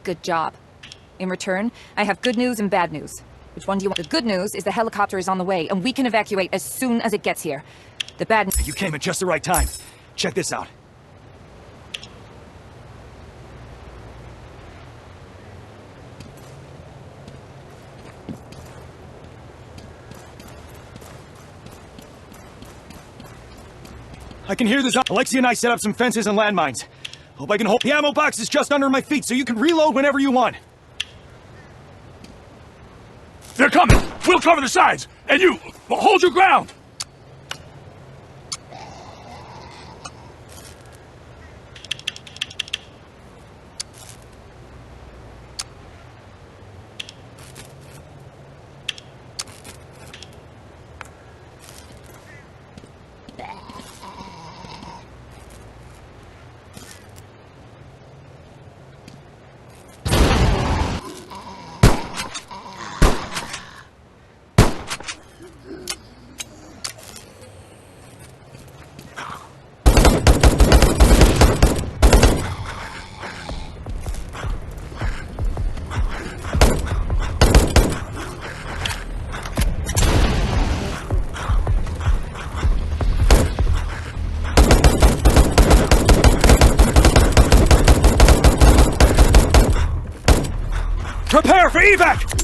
good job. In return, I have good news and bad news. Which one do you want? The good news is the helicopter is on the way, and we can evacuate as soon as it gets here. The bad news... You came at just the right time. Check this out. I can hear this. Alexia and I set up some fences and landmines. Hope I can hold. The ammo box is just under my feet, so you can reload whenever you want. They're coming! We'll cover the sides! And you, hold your ground! Prepare for evac!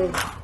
Oh.